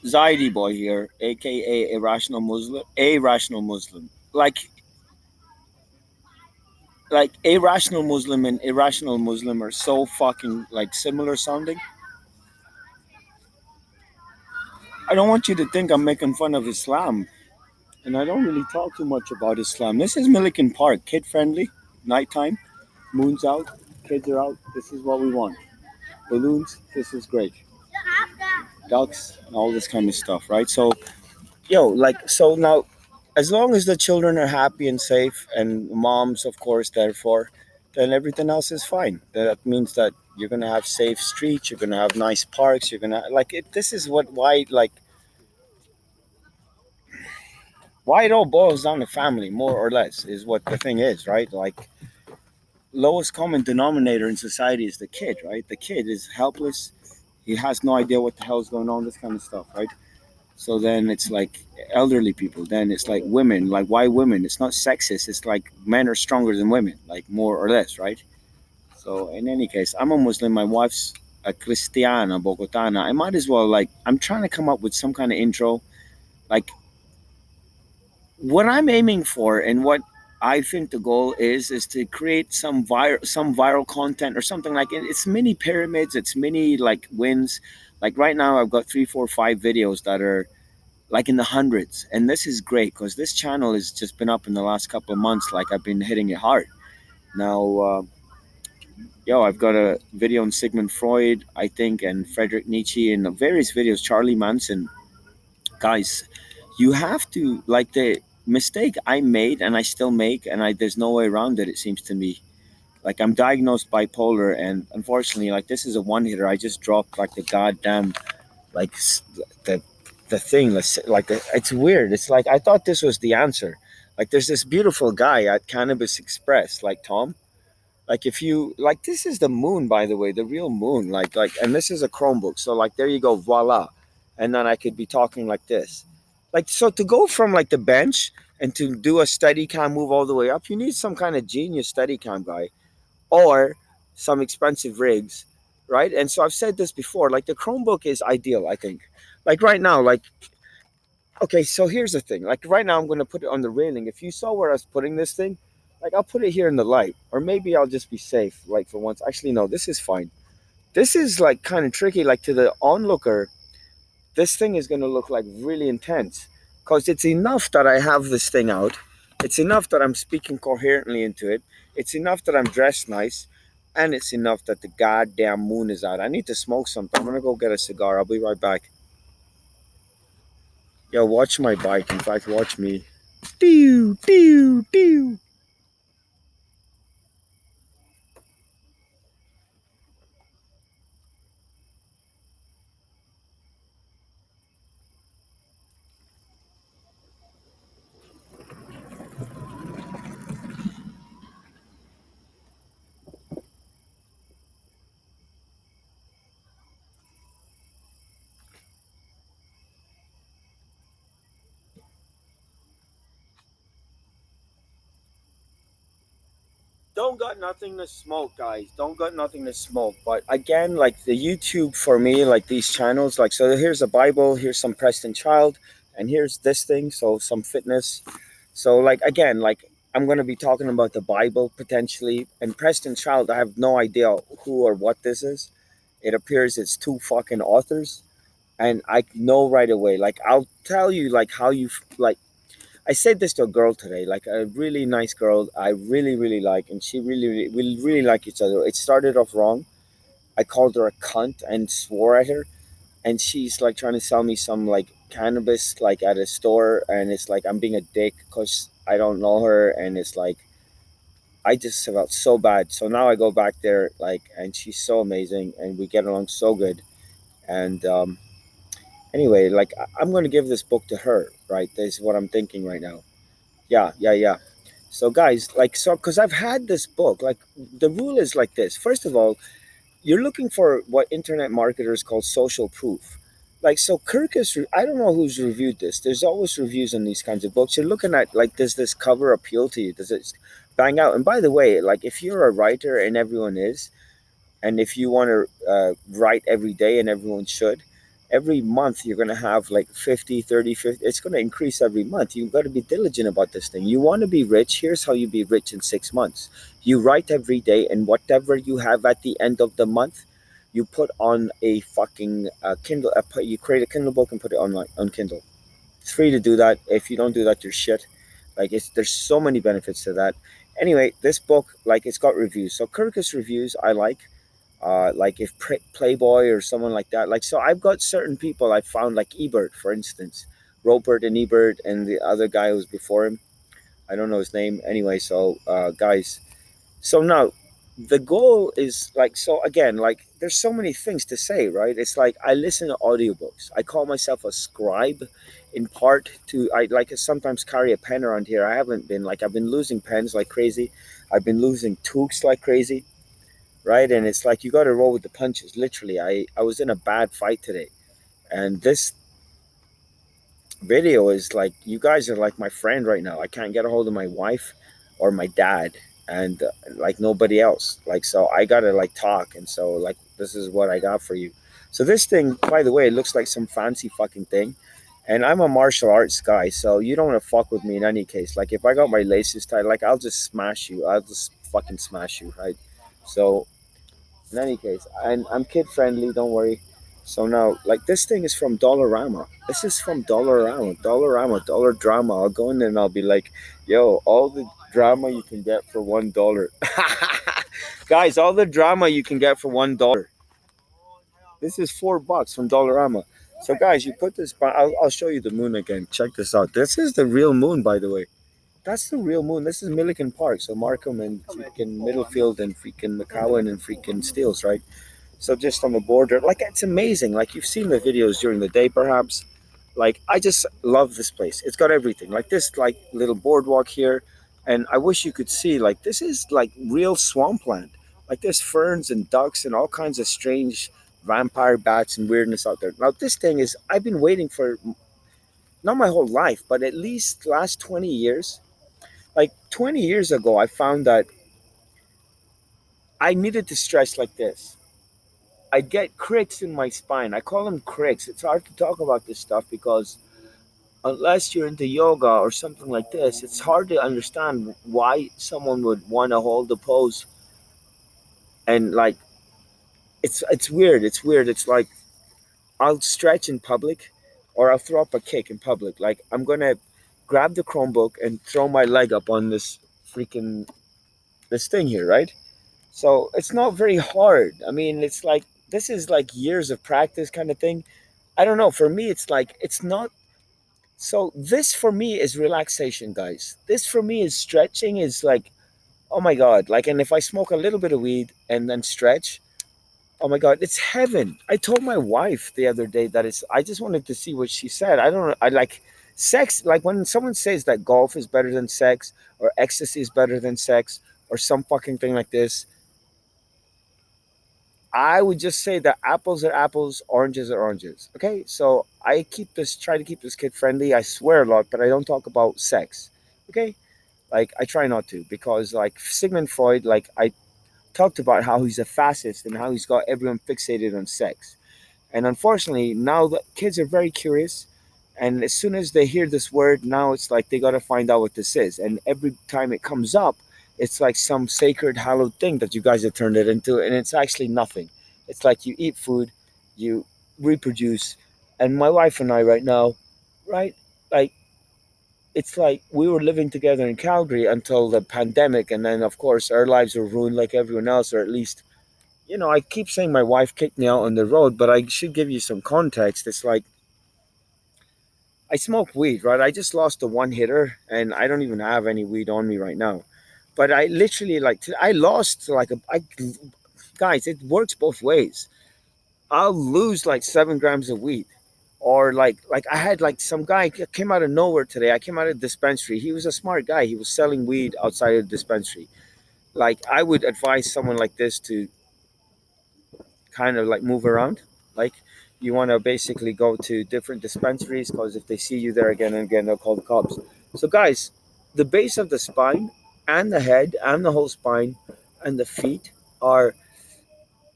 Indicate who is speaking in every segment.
Speaker 1: Zaidi boy here, aka irrational Muslim, a rational Muslim. Like irrational Muslim and irrational Muslim are so fucking like similar sounding. I don't want you to think I'm making fun of Islam, and I don't really talk too much about Islam. This is Milliken Park, kid friendly, nighttime, moon's out, kids are out. This is what we want. Balloons, this is great. Ducks, and all this kind of stuff, right? So, so now, as long as the children are happy and safe, and moms, of course, therefore, then everything else is fine. That means that you're gonna have safe streets, you're gonna have nice parks, you're gonna like it. This is why it all boils down to family, more or less, is what the thing is, right? Like lowest common denominator in society is the kid, right? The kid is helpless. He has no idea what the hell's going on, this kind of stuff, right? So then it's like elderly people. Then it's like women. Like why women? It's not sexist. It's like men are stronger than women, like more or less, right? So in any case, I'm a Muslim. My wife's a Cristiana Bogotana. I might as well like I'm trying to come up with some kind of intro. Like what I'm aiming for and what I think the goal is to create some viral content or something like it. It's mini pyramids. It's mini like wins. Like right now, I've got three, four, five videos that are like in the hundreds, and this is great because this channel has just been up in the last couple of months. Like I've been hitting it hard. Now, I've got a video on Sigmund Freud, I think, and Friedrich Nietzsche, and various videos. Charlie Manson, guys, you have to like the mistake I made, and I still make, and there's no way around it. It seems to me. Like I'm diagnosed bipolar, and unfortunately, like this is a one hitter. I just dropped like the goddamn like the the thing. It's weird. It's like I thought this was the answer. Like there's this beautiful guy at Cannabis Express, like Tom. Like if you like, this is the moon, by the way, the real moon. And this is a Chromebook. So like there you go, voila. And then I could be talking like this. Like so to go from like the bench and to do a steady cam move all the way up, you need some kind of genius steady cam guy or some expensive rigs, right? And so I've said this before, like the Chromebook is ideal, I think. Like right now, like okay, so here's the thing. Like right now I'm gonna put it on the railing. If you saw where I was putting this thing, like I'll put it here in the light. Or maybe I'll just be safe, like for once. Actually no, this is fine. This is like kind of tricky, like to the onlooker, this thing is gonna look like really intense. Cause it's enough that I have this thing out. It's enough that I'm speaking coherently into it. It's enough that I'm dressed nice. And it's enough that the goddamn moon is out. I need to smoke something. I'm gonna go get a cigar. I'll be right back. Yo, watch my bike. In fact, watch me. Dew, dew, dew. Don't got nothing to smoke, guys. Don't got nothing to smoke. But again, like the YouTube for me, like these channels, like so here's a Bible, here's some Preston Child, and here's this thing, so some fitness. So like again, like I'm gonna be talking about the Bible potentially, and Preston Child. I have no idea who or what this is. It appears it's two fucking authors, and I know right away. Like I'll tell you, like how you like I said this to a girl today, like a really nice girl I really, really like, and she we really like each other. It started off wrong. I called her a cunt and swore at her, and she's like trying to sell me some like cannabis like at a store, and it's like I'm being a dick because I don't know her, and it's like I just felt so bad. So now I go back there, like, and she's so amazing, and we get along so good, and anyway, like I'm gonna give this book to her, right? This is what I'm thinking right now. Yeah, yeah, yeah. So, guys, like, so, because I've had this book, like, the rule is like this. First of all, you're looking for what internet marketers call social proof. Like, so I don't know who's reviewed this. There's always reviews on these kinds of books. You're looking at, like, does this cover appeal to you? Does it bang out? And by the way, like, if you're a writer and everyone is, and if you want to write every day and everyone should, every month you're going to have like 50, 30, 50. It's going to increase every month. You've got to be diligent about this thing. You want to be rich, here's how you be rich in 6 months. You write every day, and whatever you have at the end of the month, you put on a fucking Kindle. You create a Kindle book and put it on Kindle. It's free to do that. If you don't do that, you're shit. Like, there's so many benefits to that. Anyway, this book, like, it's got reviews. So Kirkus reviews I like if Playboy or someone like that. Like, so I've got certain people I found, like Ebert, for instance, Robert and Ebert, and the other guy who was before him. I don't know his name. Anyway, so guys, so now the goal is like, so again, like, there's so many things to say, right? It's like I listen to audiobooks. I call myself a scribe in part to, I like to sometimes carry a pen around here. I haven't been, like, I've been losing pens like crazy. I've been losing toques like crazy, right? And it's like you got to roll with the punches. Literally, I was in a bad fight today, and this video is like, you guys are like my friend right now. I can't get a hold of my wife or my dad, and like nobody else. Like, so I gotta like talk, and so like this is what I got for you. So this thing, by the way, it looks like some fancy fucking thing. And I'm a martial arts guy, so you don't want to fuck with me in any case. Like, if I got my laces tied, like, I'll just smash you. I'll just fucking smash you, right? So in any case, I'm kid friendly, don't worry. So now, like, this thing is from Dollarama. This is from Dollarama. Dollarama, Dollar Drama. I'll go in there and I'll be like, yo, all the drama you can get for $1. Guys, all the drama you can get for $1. This is $4 from Dollarama. So guys, you put this, I'll show you the moon again. Check this out. This is the real moon, by the way. That's the real moon. This is Milliken Park. So Markham and freaking Middlefield and freaking McCowan and freaking Steeles, right? So just on the border, like, it's amazing. Like, you've seen the videos during the day, perhaps. Like, I just love this place. It's got everything. Like, this like little boardwalk here, and I wish you could see, like, this is like real swampland. Like, there's ferns and ducks and all kinds of strange vampire bats and weirdness out there. Now this thing is, I've been waiting for, not my whole life, but at least last 20 years. Like 20 years ago, I found that I needed to stretch like this. I get cricks in my spine. I call them cricks. It's hard to talk about this stuff because unless you're into yoga or something like this, it's hard to understand why someone would want to hold the pose. And like, it's weird. It's weird. It's like I'll stretch in public, or I'll throw up a kick in public. Like, I'm gonna grab the Chromebook and throw my leg up on this freaking this thing here, right? So it's not very hard. I mean, it's like, this is like years of practice kind of thing. I don't know. For me, it's like, it's not. So this for me is relaxation, guys. This for me is stretching. Is like, oh my god. Like, and if I smoke a little bit of weed and then stretch, oh my god, it's heaven. I told my wife the other day that it's. I just wanted to see what she said. I don't know. I like sex. Like, when someone says that golf is better than sex, or ecstasy is better than sex, or some fucking thing like this, I would just say that apples are apples, oranges are oranges. Okay, so I try to keep this kid friendly. I swear a lot, but I don't talk about sex. Okay, like, I try not to, because like Sigmund Freud, like, I talked about how he's a fascist and how he's got everyone fixated on sex. And unfortunately, now the kids are very curious, and as soon as they hear this word, now it's like they got to find out what this is. And every time it comes up, it's like some sacred, hallowed thing that you guys have turned it into, and it's actually nothing. It's like you eat food, you reproduce, and my wife and I right now, right, like, it's like we were living together in Calgary until the pandemic, and then of course our lives were ruined like everyone else, or at least, I keep saying my wife kicked me out on the road, but I should give you some context. It's like, I smoke weed, right? I just lost a one hitter, and I don't even have any weed on me right now. But I literally, like, I lost like guys, it works both ways. I'll lose like 7 grams of weed. Or like I had like some guy came out of nowhere today. I came out of the dispensary. He was a smart guy. He was selling weed outside of the dispensary. Like, I would advise someone like this to kind of like move around. Like, you want to basically go to different dispensaries, because if they see you there again and again, they'll call the cops. So guys, the base of the spine and the head and the whole spine and the feet are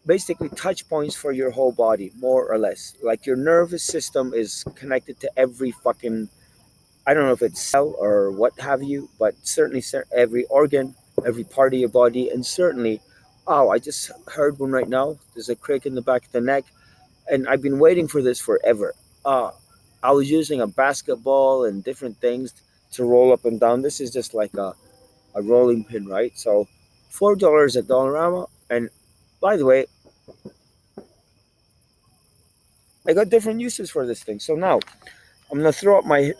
Speaker 1: basically touch points for your whole body, more or less. Like your nervous system is connected to every fucking, I don't know if it's cell or what have you, but certainly every organ, every part of your body, and certainly, oh, I just heard one right now. There's a crick in the back of the neck, and I've been waiting for this forever. Uh, I was using a basketball and different things to roll up and down. This is just like a rolling pin, right? So $4 at Dollarama. And by the way, I got different uses for this thing. So now I'm gonna throw up my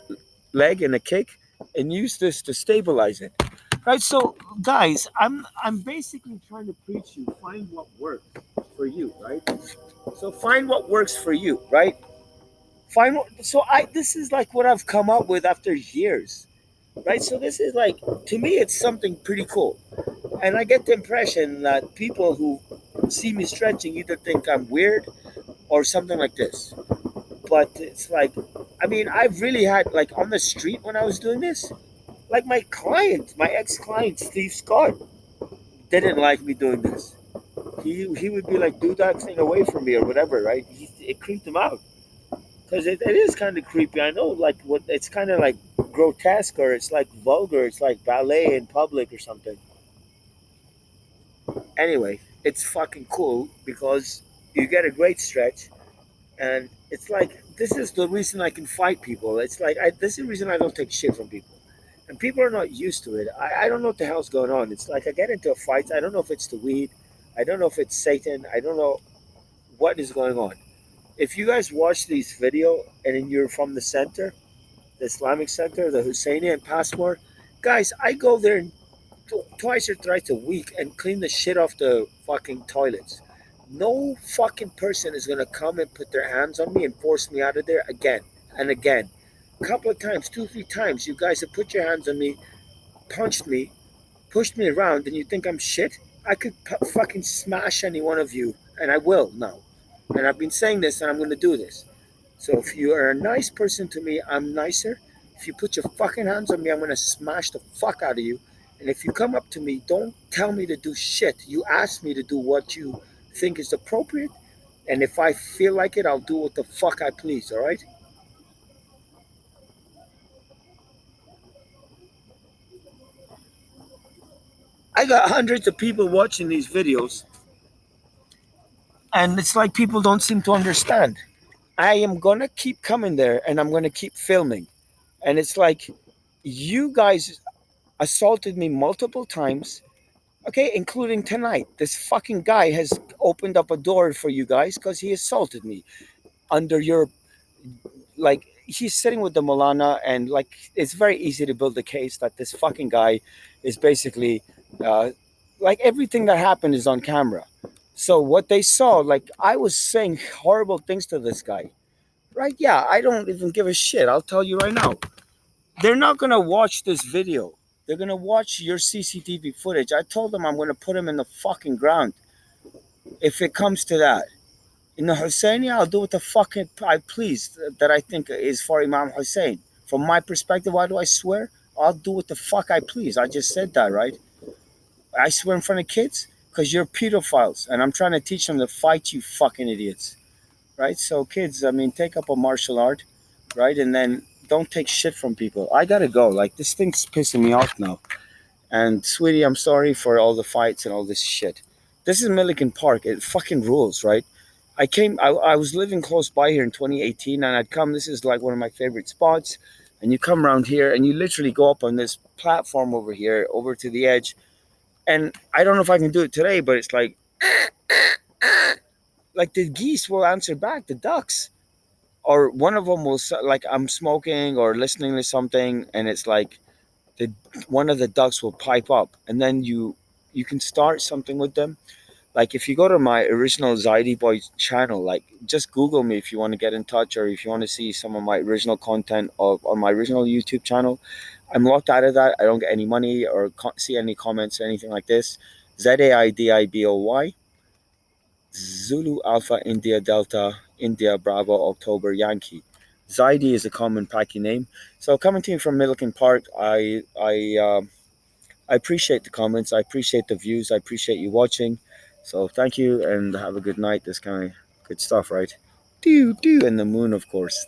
Speaker 1: leg in a kick and use this to stabilize it. Right. So guys, I'm basically trying to preach you find what works for you, right? So find what works for you, right? Find what, so I this is like what I've come up with after years. Right? So this is like to me it's something pretty cool. And I get the impression that people who see me stretching either think I'm weird or something like this. But it's like, I mean, I've really had, like, on the street when I was doing this, like, my client, my ex-client, Steve Scott, didn't like me doing this. He would be like, do that thing away from me or whatever, right? It creeped him out. Because it is kind of creepy. I know, like, what it's kind of like grotesque or it's like vulgar. It's like ballet in public or something. Anyway, it's fucking cool because you get a great stretch, and it's like this is the reason I can fight people. It's like this is the reason I don't take shit from people, and people are not used to it. I don't know what the hell's going on. It's like I get into a fight. I don't know if it's the weed. I don't know if it's Satan. I don't know what is going on. If you guys watch these video and you're from the center, the Islamic Center, the Husseini and Passmore, guys, I go there twice or thrice a week and clean the shit off the fucking toilets. No fucking person is gonna come and put their hands on me and force me out of there again and again. A couple of times, two, three times, you guys have put your hands on me, punched me, pushed me around, and you think I'm shit? I could fucking smash any one of you, and I will now. And I've been saying this, and I'm gonna do this. So if you are a nice person to me, I'm nicer. If you put your fucking hands on me, I'm gonna smash the fuck out of you. And if you come up to me, don't tell me to do shit. You ask me to do what you think is appropriate. And if I feel like it, I'll do what the fuck I please, all right? I got hundreds of people watching these videos, and it's like people don't seem to understand. I am gonna keep coming there and I'm gonna keep filming. And it's like you guys assaulted me multiple times. Okay, including tonight. This fucking guy has opened up a door for you guys because he assaulted me under your, like, he's sitting with the Molana, and like it's very easy to build a case that this fucking guy is basically uh, like everything that happened is on camera. So what they saw, like I was saying horrible things to this guy, right? Yeah, I don't even give a shit. I'll tell you right now. They're not gonna watch this video. They're gonna watch your CCTV footage. I told them I'm gonna put him in the fucking ground if it comes to that. In the Husseini, I'll do what the fuck I please that I think is for Imam Hussein. From my perspective, why do I swear? I'll do what the fuck I please. I just said that, right? I swear in front of kids because you're pedophiles, and I'm trying to teach them to fight you fucking idiots, right? So kids, I mean, take up a martial art, right? And then don't take shit from people. I gotta go. Like this thing's pissing me off now. And sweetie, I'm sorry for all the fights and all this shit. This is Milliken Park. It fucking rules, right? I was living close by here in 2018, and I'd come. This is like one of my favorite spots. And you come around here, and you literally go up on this platform over here, over to the edge. And I don't know if I can do it today, but it's like the geese will answer back, the ducks, or one of them will like I'm smoking or listening to something, and it's like the one of the ducks will pipe up, and then you can start something with them. Like if you go to my original Zaidi Boy channel, like just Google me if you want to get in touch or if you want to see some of my original content on my original YouTube channel. I'm locked out of that. I don't get any money or see any comments or anything like this. ZAIDIBOY, Zulu Alpha India Delta India Bravo October Yankee. Zaidi is a common Paki name. So coming to you from Middleton Park, I appreciate the comments. I appreciate the views. I appreciate you watching. So thank you and have a good night. This kind of good stuff, right? Do, and the moon, of course.